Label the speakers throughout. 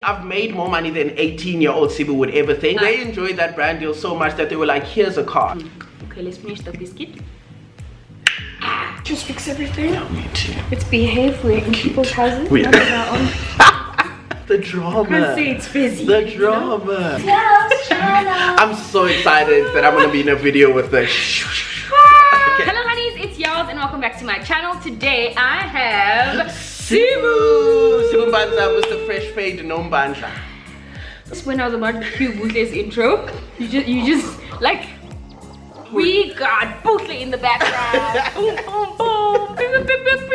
Speaker 1: I've made more money than 18-year-old Sibu would ever think. They enjoyed that brand deal so much that they were like, here's a card.
Speaker 2: Okay, let's finish the biscuit.
Speaker 3: Just fix everything.
Speaker 1: Yeah, me too.
Speaker 3: Let's behave. We're in people's houses.
Speaker 1: We
Speaker 3: Not on our own.
Speaker 1: The drama.
Speaker 3: Can't say it's busy.
Speaker 1: The drama.
Speaker 3: Yolz channel.
Speaker 1: I'm so excited that I'm gonna be in a video with this.
Speaker 2: Okay. Hello honeys, it's Yolz and welcome back to my channel. Today I have
Speaker 1: Sibu Mpanza, Mr. Fresh Fade Nombandla.
Speaker 2: Just when I was about to cue Butle's intro, you just like we got Butle in the background. Boom, boom, boom.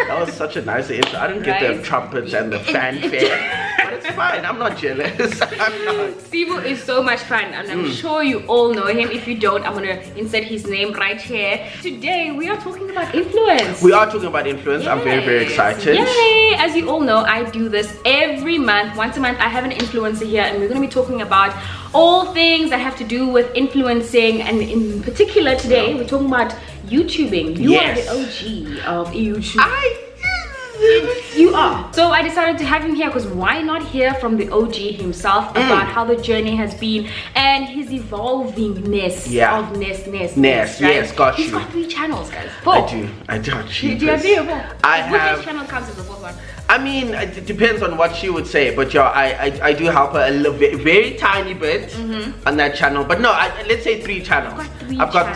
Speaker 1: That was such a nice intro. I didn't get the trumpets and the fanfare, but it's fine. I'm not jealous. I'm not.
Speaker 2: Sibu is so much fun, and I'm sure you all know him. If you don't, I'm gonna insert his name right here. Today we are talking about influence.
Speaker 1: We are talking about influence. Yes. I'm very, very excited.
Speaker 2: Yay! As you all know, I do this every month. Once a month, I have an influencer here, and we're gonna be talking about all things that have to do with influencing, and in particular today, we're talking about YouTubing. You are the OG of YouTube. You are. So I decided to have him here because why not hear from the OG himself about how the journey has been and his evolvingness of Ness.
Speaker 1: Yes, got you.
Speaker 2: He's got 3 channels, guys. 4.
Speaker 1: I do. Do you have
Speaker 2: 3 or 4?
Speaker 1: I have.
Speaker 2: Which channel counts as the 4th one?
Speaker 1: I mean, it depends on what she would say, but yeah, I do help her a little bit, very tiny bit on that channel. But no, let's say 3 channels. I've got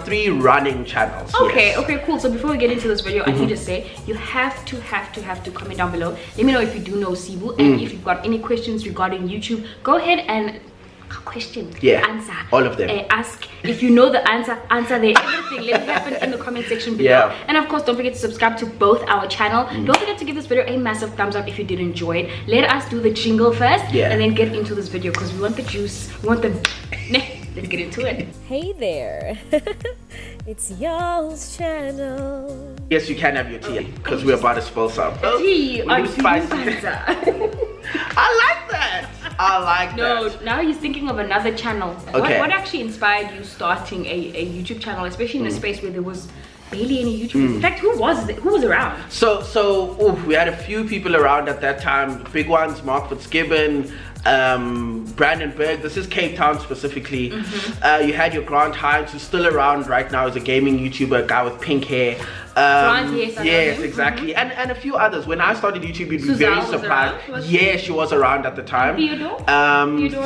Speaker 1: three running channels.
Speaker 2: Okay,
Speaker 1: yes.
Speaker 2: Okay, cool. So before we get into this video, I need to say you have to comment down below. Let me know if you do know Sibu, and if you've got any questions regarding YouTube, go ahead and answer
Speaker 1: all of them.
Speaker 2: Ask if you know the answer there. Everything, let it happen in the comment section below. And of course, don't forget to subscribe to both our channel. Don't forget to give this video a massive thumbs up if you did enjoy it. Let us do the jingle first and then get into this video because we want the juice, we want the let's get into it.
Speaker 4: Hey there. It's Yolz channel.
Speaker 1: Yes, you can have your tea because we're about to spill some.
Speaker 2: Tea on
Speaker 1: spicy. I like that. that.
Speaker 2: No, now he's thinking of another channel.
Speaker 1: Okay.
Speaker 2: What actually inspired you starting a YouTube channel, especially in a space where there was barely any YouTubers? In fact, who was around?
Speaker 1: So we had a few people around at that time. Big ones, Mark Fitzgibbon, Brandon Berg. This is Cape Town specifically. You had your Grant Hines, who's still around right now as a gaming YouTuber, a guy with pink hair. Yes, exactly. And a few others. When I started YouTube, you'd be very surprised. Yeah, she was around at the time.
Speaker 2: Theodore?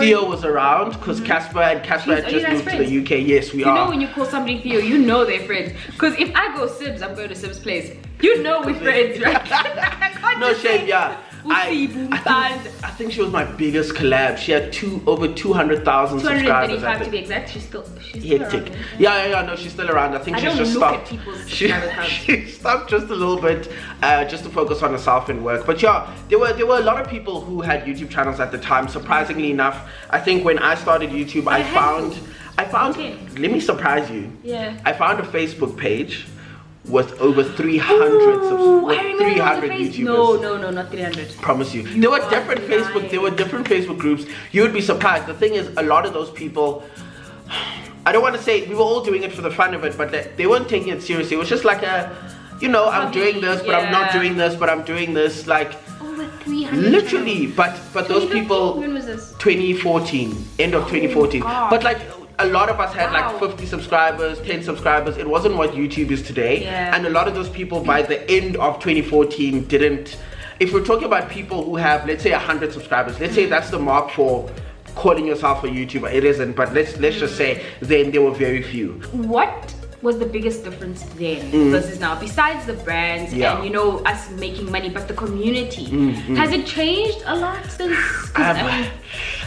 Speaker 1: Theo was around because Casper had just moved to the UK. Yes, we are.
Speaker 2: You know when you call somebody Theo, you know they're friends. Because if I go Sibs, I'm going to Sibs' place. You know we're friends, right?
Speaker 1: No shame, yeah.
Speaker 2: I
Speaker 1: think she was my biggest collab. She had over 200,000 subscribers.
Speaker 2: 235 to be exact. She's still
Speaker 1: hectic.
Speaker 2: Around.
Speaker 1: Yeah, no, she's still around. I think she's just stopped. She stopped just a little bit, just to focus on herself and work. But yeah, there were a lot of people who had YouTube channels at the time. Surprisingly enough, I think when I started YouTube, I found. Let me surprise you.
Speaker 2: Yeah.
Speaker 1: I found a Facebook page with over 300 YouTubers.
Speaker 2: No, not 300.
Speaker 1: Promise you. There were different Facebook groups. You would be surprised. The thing is, a lot of those people, I don't want to say we were all doing it for the fun of it, but they weren't taking it seriously. It was just like I'm doing this, but I'm not doing this, but I'm doing this, like
Speaker 2: over 300.
Speaker 1: Literally, but those people.
Speaker 2: When was this?
Speaker 1: 2014, end of 2014. But like, a lot of us had like 50 subscribers, 10 subscribers. It wasn't what YouTube is today. And a lot of those people by the end of 2014 didn't. If we're talking about people who have, let's say 100 subscribers, let's say that's the mark for calling yourself a YouTuber. It isn't, but let's just say then there were very few.
Speaker 2: What was the biggest difference then versus now, besides the brands and us making money, but the community? Has it changed a lot since?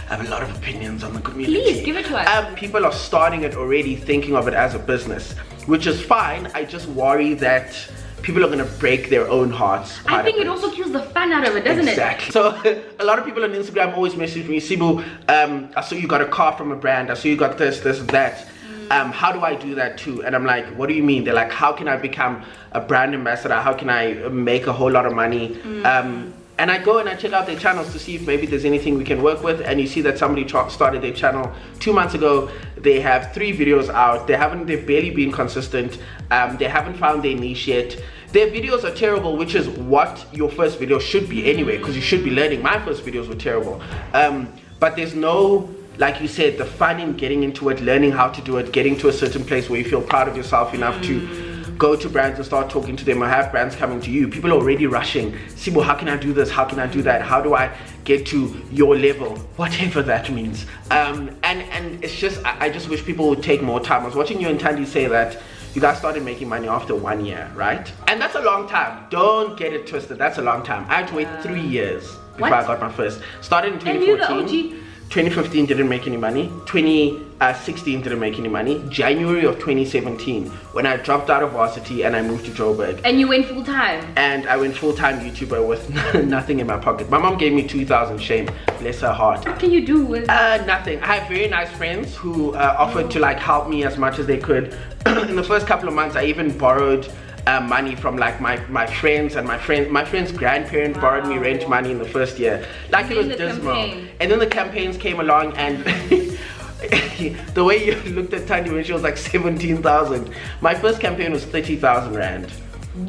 Speaker 1: I have a lot of opinions on the community.
Speaker 2: Please give it to us.
Speaker 1: People are starting it already, thinking of it as a business, which is fine. I just worry that people are going to break their own hearts.
Speaker 2: I think it also kills the fun out of it, doesn't it?
Speaker 1: Exactly. So a lot of people on Instagram always message me, Sibu, I saw you got a car from a brand. I saw you got this, and that. How do I do that too? And I'm like, what do you mean? They're like, how can I become a brand ambassador? How can I make a whole lot of money? And I go and I check out their channels to see if maybe there's anything we can work with, and you see that somebody started their channel 2 months ago. They have 3 videos out. They've barely been consistent. They haven't found their niche yet. Their videos are terrible, which is what your first video should be anyway, because you should be learning. My first videos were terrible. But there's no, like you said, the fun in getting into it, learning how to do it, getting to a certain place where you feel proud of yourself enough to go to brands and start talking to them, or have brands coming to you. People are already rushing. Sibu, how can I do this? How can I do that? How do I get to your level? Whatever that means. And it's just, I just wish people would take more time. I was watching you and Tandy say that you guys started making money after 1 year, right? And that's a long time. Don't get it twisted. That's a long time. I had to wait 3 years before I got my first. Started in 2014. 2015 didn't make any money. 2016 didn't make any money. January of 2017, when I dropped out of varsity and I moved to Joburg.
Speaker 2: And you went full time.
Speaker 1: And I went full-time YouTuber with nothing in my pocket. My mom gave me 2,000, shame, bless her heart.
Speaker 2: What can you do with
Speaker 1: nothing. I have very nice friends who offered to like help me as much as they could. In the first couple of months, I even borrowed money from like my friends, and my friend's grandparents borrowed me rent money in the first year. Like, it was dismal. And then the campaigns came along, and the way you looked at Tanya when she was like 17,000, my first campaign was 30,000 rand.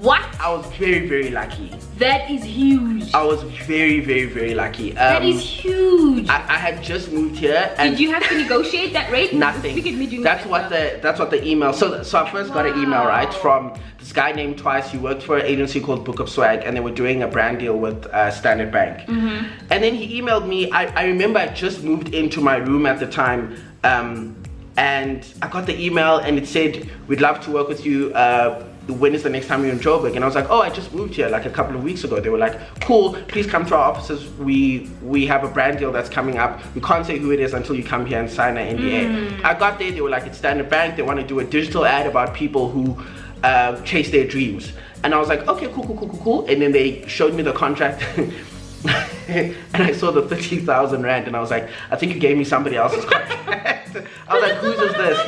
Speaker 2: What?
Speaker 1: I was very, very lucky.
Speaker 2: That is huge.
Speaker 1: I was very, very, very lucky.
Speaker 2: That is huge.
Speaker 1: I had just moved here, and
Speaker 2: did you have to negotiate that rate?
Speaker 1: Nothing. That's what the email. So I first got an email, right, from this guy named Twice. He worked for an agency called Book of Swag, and they were doing a brand deal with Standard Bank. And then he emailed me. I remember I just moved into my room at the time, and I got the email, and it said, "We'd love to work with you. When is the next time you're in Joburg?" And I was like, "Oh, I just moved here like a couple of weeks ago." They were like, "Cool, please come to our offices. We have a brand deal that's coming up. We can't say who it is until you come here and sign an NDA." I got there, they were like, "It's Standard Bank. They want to do a digital ad about people who chase their dreams." And I was like, "Okay, cool." And then they showed me the contract. And I saw the 30,000 rand, and I was like, "I think you gave me somebody else's contract." I was like, "Whose is this?"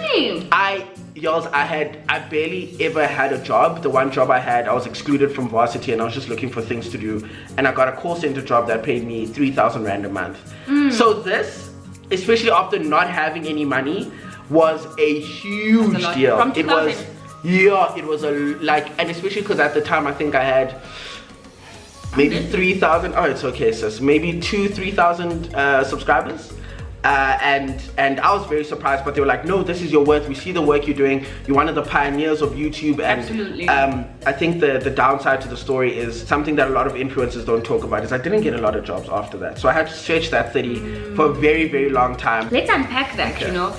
Speaker 1: Yolz, I barely ever had a job. The one job I had, I was excluded from varsity, and I was just looking for things to do. And I got a call center job that paid me 3,000 rand a month. So this, especially after not having any money, was a huge deal.
Speaker 2: From 2000.
Speaker 1: It was and especially because at the time I think I had maybe 3,000. Oh, it's okay, sis. Maybe 3,000 subscribers. And I was very surprised, but they were like, "No, this is your worth. We see the work you're doing. You're one of the pioneers of YouTube." And
Speaker 2: absolutely.
Speaker 1: I think the downside to the story is something that a lot of influencers don't talk about, is I didn't get a lot of jobs after that. So I had to stretch that 30 for a very, very long time.
Speaker 2: Let's unpack that, you know.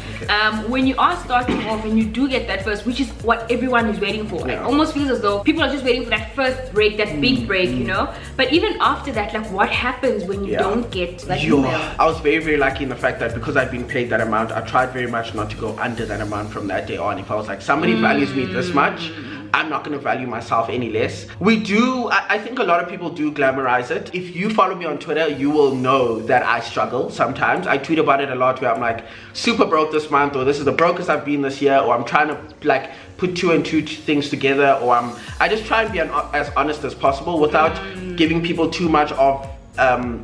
Speaker 2: When you are starting off and you do get that first, which is what everyone is waiting for. It almost feels as though people are just waiting for that first break, that big break, you know. But even after that, like, what happens when you don't get like
Speaker 1: I was very, very lucky in the fact that because I'd been paid that amount, I tried very much not to go under that amount from that day on. If I was like, somebody values me this much, I'm not going to value myself any less. I think a lot of people do glamorize it. If you follow me on Twitter, you will know that I struggle sometimes. I tweet about it a lot, where I'm like, super broke this month, or this is the brokest I've been this year, or I'm trying to like put 2 and 2 things together, or I just try and be as honest as possible without giving people too much of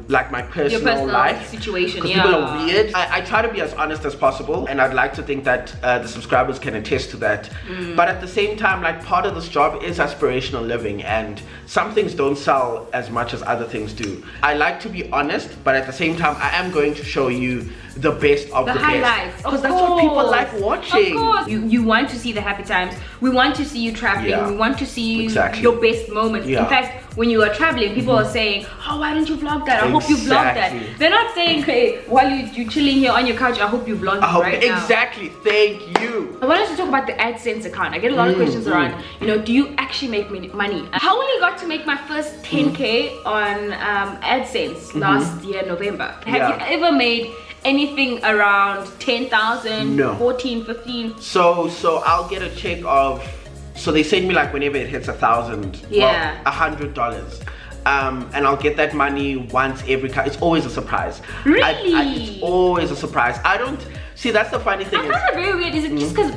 Speaker 1: like my personal life
Speaker 2: situation.
Speaker 1: Because people are weird. I try to be as honest as possible, and I'd like to think that the subscribers can attest to that. But at the same time, like, part of this job is aspirational living, and some things don't sell as much as other things do. I like to be honest, but at the same time, I am going to show you the best of the
Speaker 2: highlights,
Speaker 1: because that's what people like watching.
Speaker 2: Of course. You want to see the happy times. We want to see you traveling. We want to see your best moments. In fact, when you are traveling, people are saying, "Oh, why don't you vlog that? I hope you vlog that." They're not saying, "Hey, while you're chilling here on your couch, I hope you vlog it right now."
Speaker 1: Exactly. Thank you.
Speaker 2: I wanted to talk about the AdSense account. I get a lot of questions around, you know, do you actually make money? I only got to make my first 10K on AdSense last year, November. Have you ever made anything around 10,000,
Speaker 1: no.
Speaker 2: 14, 15?
Speaker 1: So I'll get a check of, so they send me like whenever it hits 1,000, well, $100. And I'll get that money once every, it's always a surprise.
Speaker 2: Really?
Speaker 1: It's always a surprise. I don't, see, that's the funny thing.
Speaker 2: I find that very weird. Is it just because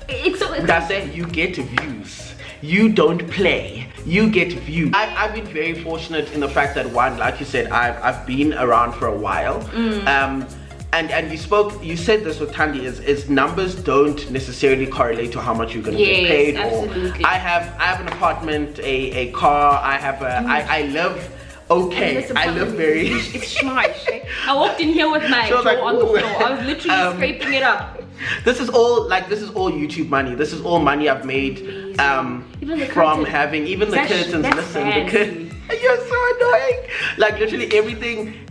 Speaker 2: it's so...
Speaker 1: That's it, you get views. You don't play. you get views. I've been very fortunate in the fact that, one, like you said, I've been around for a while. And you said this with Thandi, is numbers don't necessarily correlate to how much you're going to get paid.
Speaker 2: Absolutely.
Speaker 1: Or I have an apartment, a car, I live okay. I live very
Speaker 2: it's smash. I walked in here with my jaw
Speaker 1: like,
Speaker 2: on the floor. I was literally scraping it up.
Speaker 1: This is all YouTube money. This is all money I've made from having even the curtains. Listen, the curtains. You're so annoying. Like literally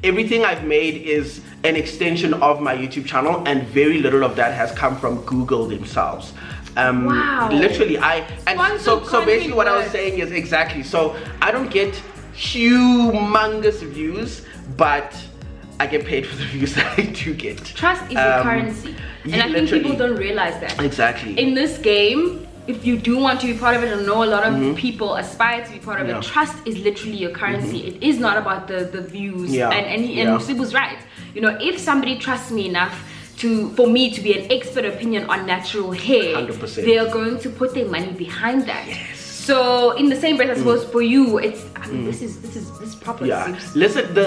Speaker 1: everything I've made is an extension of my YouTube channel, and very little of that has come from Google themselves.
Speaker 2: Wow.
Speaker 1: Literally, so basically what I was saying is exactly. So I don't get humongous views, but I get paid for the views that I do get.
Speaker 2: Trust is your currency, and I think people don't realize that.
Speaker 1: Exactly.
Speaker 2: In this game, if you do want to be part of it, and know a lot of people aspire to be part of it, trust is literally your currency. It is not about the views. And Sibu's right. You know, if somebody trusts me enough for me to be an expert opinion on natural hair,
Speaker 1: 100%.
Speaker 2: they are going to put their money behind that. So in the same breath, I suppose for you, it's this is proper.
Speaker 1: Yeah. Listen,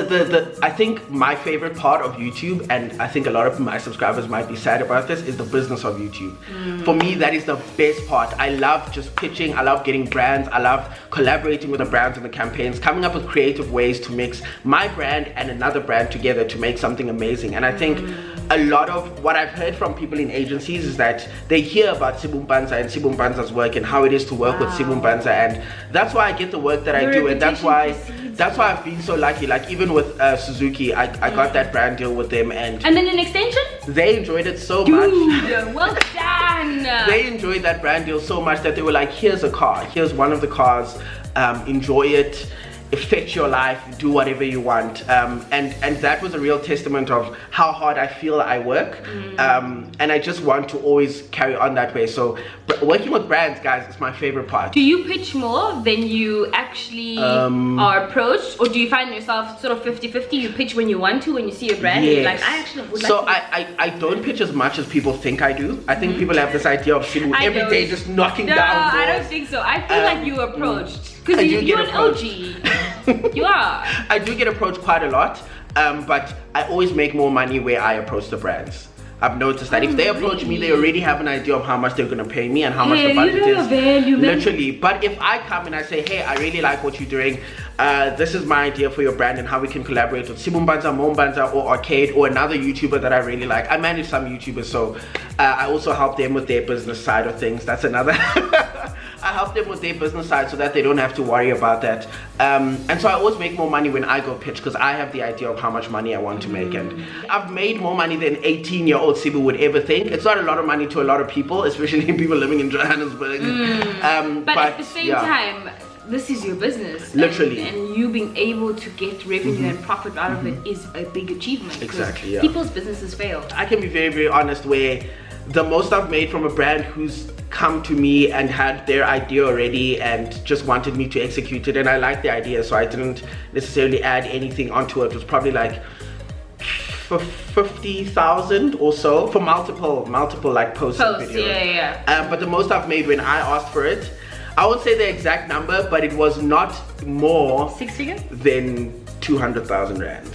Speaker 1: I think my favorite part of YouTube, and I think a lot of my subscribers might be sad about this, is the business of YouTube. For me, that is the best part. I love just pitching. I love getting brands. I love collaborating with the brands and the campaigns, coming up with creative ways to mix my brand and another brand together to make something amazing. And I think a lot of what I've heard from people in agencies is that they hear about Sibu Mpanza and Sibu Mpanza's work and how it is to work with Sibu Mpanza, and that's why I get the work that I do, and that's why I've been so lucky. Like even with Suzuki, I got that brand deal with them, and
Speaker 2: then an extension,
Speaker 1: they enjoyed it so
Speaker 2: much. Well done.
Speaker 1: They enjoyed that brand deal so much that they were like, here's a car, here's one of the cars, enjoy it, affect your life, do whatever you want, and that was a real testament of how hard I feel I work, and I just want to always carry on that way. So working with brands, guys, is my favorite part. Do
Speaker 2: you pitch more than you actually are approached, or do you find yourself sort of 50-50? You pitch when you want to, when you see a brand, you're like, I actually would like
Speaker 1: so I don't pitch as much as people think I do. I think people have this idea of Sibu every day just knocking down doors.
Speaker 2: I don't think so. I feel like you approached. Because you're an OG. You are.
Speaker 1: I do get approached quite a lot, but I always make more money where I approach the brands. I've noticed that if they approach me, they already have an idea of how much they're going to pay me and how much the budget is. Literally. But if I come and I say, hey, I really like what you're doing, this is my idea for your brand and how we can collaborate with Sibu Mpanza, Mpanza, or Arcade, or another YouTuber that I really like. I manage some YouTubers, so I also help them with their business side of things. That's another. I help them with their business side so that they don't have to worry about that. And so I always make more money when I go pitch, because I have the idea of how much money I want to make. And I've made more money than 18-year-old Sibu would ever think. It's not a lot of money to a lot of people, especially people living in Johannesburg.
Speaker 2: But at the same time, this is your business.
Speaker 1: Literally.
Speaker 2: And you being able to get revenue and profit out of it is a big achievement.
Speaker 1: Exactly, yeah.
Speaker 2: People's businesses fail.
Speaker 1: I can be very, very honest, where the most I've made from a brand who's come to me and had their idea already and just wanted me to execute it, and I liked the idea, so I didn't necessarily add anything onto it. It was probably like 50,000 or so for multiple like posts and videos. But the most I've made when I asked for it, I won't say the exact number, but it was not more
Speaker 2: 6 figures
Speaker 1: than 200,000 rand.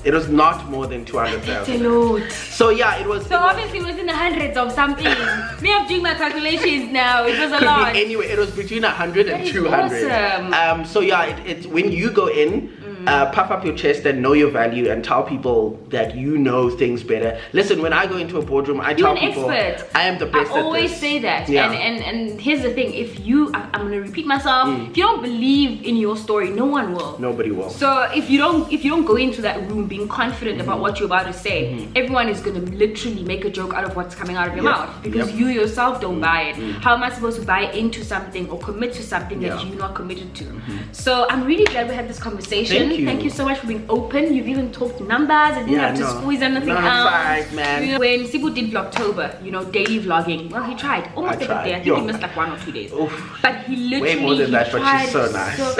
Speaker 1: It was not more than 200,000.
Speaker 2: That's a lot.
Speaker 1: So yeah, it was.
Speaker 2: So obviously it was in the hundreds of something. Me, I'm doing my calculations now. It was a lot.
Speaker 1: Anyway, it was between 100 and 200.
Speaker 2: Awesome.
Speaker 1: So yeah, it's when you go in, puff up your chest and know your value and tell people that you know things better. Listen, when I go into a boardroom, I tell people I am the best at this.
Speaker 2: I always say that. Yeah. And here's the thing: if you, I'm gonna repeat myself. If you don't believe in your story, no one will.
Speaker 1: Nobody will.
Speaker 2: So if you don't go into that room being confident about what you're about to say, everyone is gonna literally make a joke out of what's coming out of your mouth, because you yourself don't buy it. How am I supposed to buy into something or commit to something that you're not committed to? So I'm really glad we had this conversation. Thank you so much for being open. You've even talked numbers. I didn't have to squeeze anything out.
Speaker 1: Right, man.
Speaker 2: You know, when Sibu did Vlogtober, daily vlogging, well, he tried almost every day. I think he missed like 1 or 2 days.
Speaker 1: Oof.
Speaker 2: But he literally
Speaker 1: way more than that, but she's so nice.
Speaker 2: Oh,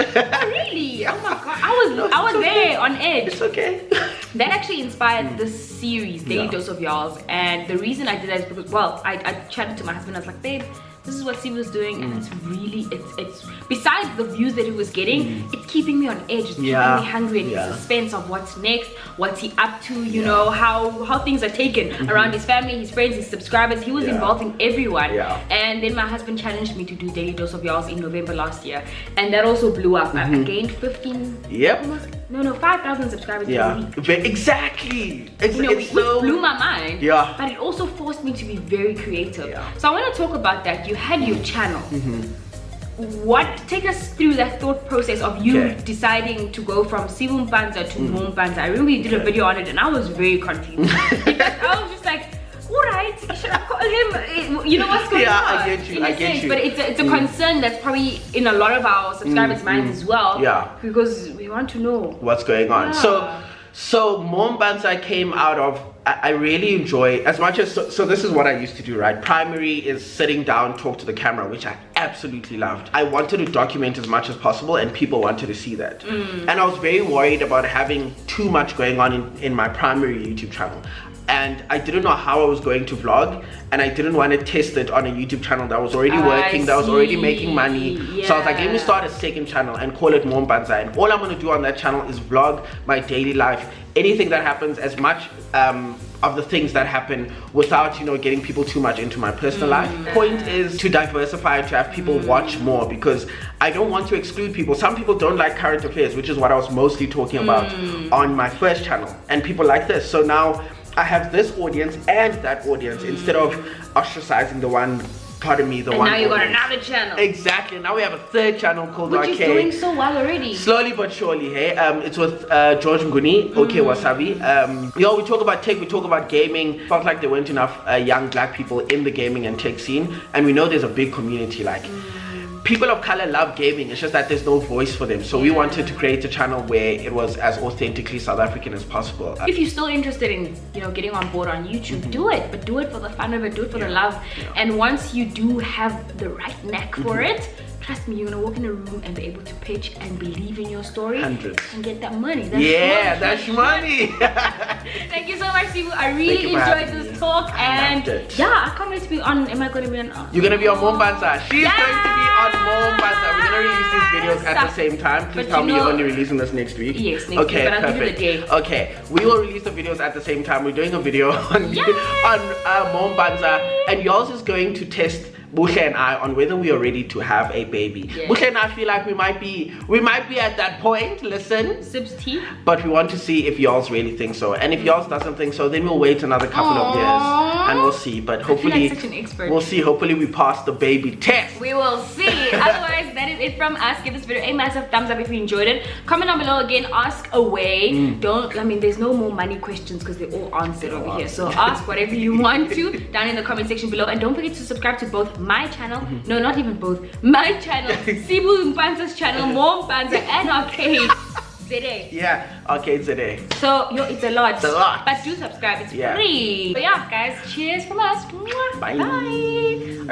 Speaker 2: really? Oh my god, I was there on edge.
Speaker 1: It's okay.
Speaker 2: That actually inspired this series, Daily Dose of Yolz, and the reason I did that is because, well, I chatted to my husband. I was like, babe, this is what Sibu's doing, and it's really, it's besides the views that he was getting, it's keeping me on edge, it's keeping me hungry and in suspense of what's next, what's he up to, you know, how things are taken around his family, his friends, his subscribers. He was involving everyone. And then my husband challenged me to do Daily Dose of Yolz in November last year, and that also blew up. I gained 5,000 subscribers in a week.
Speaker 1: Exactly.
Speaker 2: You know, which blew my mind. But it also forced me to be very creative. So I want to talk about that. You had your channel. Take us through that thought process of you deciding to go from Sibu Mpanza to Mpoomy Ledwaba. I remember you did a video on it, and I was very confused. In fact, I was just like, all right, should I call him? You know what's going on?
Speaker 1: I get you.
Speaker 2: But it's a concern that's probably in a lot of our subscribers' minds as well. Because we want to know
Speaker 1: what's going on. So Mpoomy Ledwaba came out of, I really enjoy, as much as, so this is what I used to do, right? Primary is sitting down, talk to the camera, which I absolutely loved. I wanted to document as much as possible, and people wanted to see that. And I was very worried about having too much going on in my primary YouTube channel. And I didn't know how I was going to vlog, and I didn't want to test it on a YouTube channel that was already working, that was already making money. So I was like, let me start a second channel and call it Mpoomy Ledwaba. And all I'm going to do on that channel is vlog my daily life, anything that happens, as much of the things that happen, without, you know, getting people too much into my personal life. Point is to diversify, to have people watch more, because I don't want to exclude people. Some people don't like current affairs, which is what I was mostly talking about on my first channel, and people like this. So now I have this audience and that audience, instead of ostracizing the one part of me, the one.
Speaker 2: And now you got another channel.
Speaker 1: Exactly. Now we have a third channel called
Speaker 2: Which is doing so well already.
Speaker 1: Slowly but surely, hey. It's with George Nguni, OK Wasabi. We talk about tech, we talk about gaming. Felt like there weren't enough young black people in the gaming and tech scene, and we know there's a big community. Like, people of color love gaming, it's just that there's no voice for them. So we wanted to create a channel where it was as authentically South African as possible.
Speaker 2: If you're still interested in, you know, getting on board on YouTube, do it, but do it for the fun of it, do it for the love. And once you do have the right knack for it, trust me, you're gonna walk in a room and be able to pitch and believe in your story and get that money. That's
Speaker 1: money.
Speaker 2: Thank you so much, Sibu. I really enjoyed this talk, and I can't wait to be on. Am I going to be on?
Speaker 1: You're gonna be on Mpoomy Ledwaba. She's going to be on Mpoomy Ledwaba. We're gonna release these videos at the same time. Please tell me you're only releasing this next week.
Speaker 2: Yes, next week. But I'll give you the day.
Speaker 1: Okay, we will release the videos at the same time. We're doing a video on Mpoomy Ledwaba, and Yolz is going to test Buhle and I on whether we are ready to have a baby. Buhle and I feel like we might be at that point. Listen,
Speaker 2: Sib's tea.
Speaker 1: But we want to see if Yolz really thinks so, and if Yolz doesn't think so, then we'll wait another couple of years and we'll see. But hopefully,
Speaker 2: such an expert.
Speaker 1: We'll see. Hopefully, we pass the baby test.
Speaker 2: We will see. Otherwise, that is it from us. Give this video a massive thumbs up if you enjoyed it. Comment down below again. Ask away. There's no more money questions because they're all answered over here. So ask whatever you want to down in the comment section below, and don't forget to subscribe to both my channel, no, not even both, my channel, Sibu Mpanza's channel, Mpoomy Ledwaba, and Arcade ZA.
Speaker 1: Yeah, Arcade ZA.
Speaker 2: So, it's a lot.
Speaker 1: It's a lot.
Speaker 2: But do subscribe, it's free. But yeah, guys, cheers from us.
Speaker 1: Bye.
Speaker 2: Bye. Alrighty.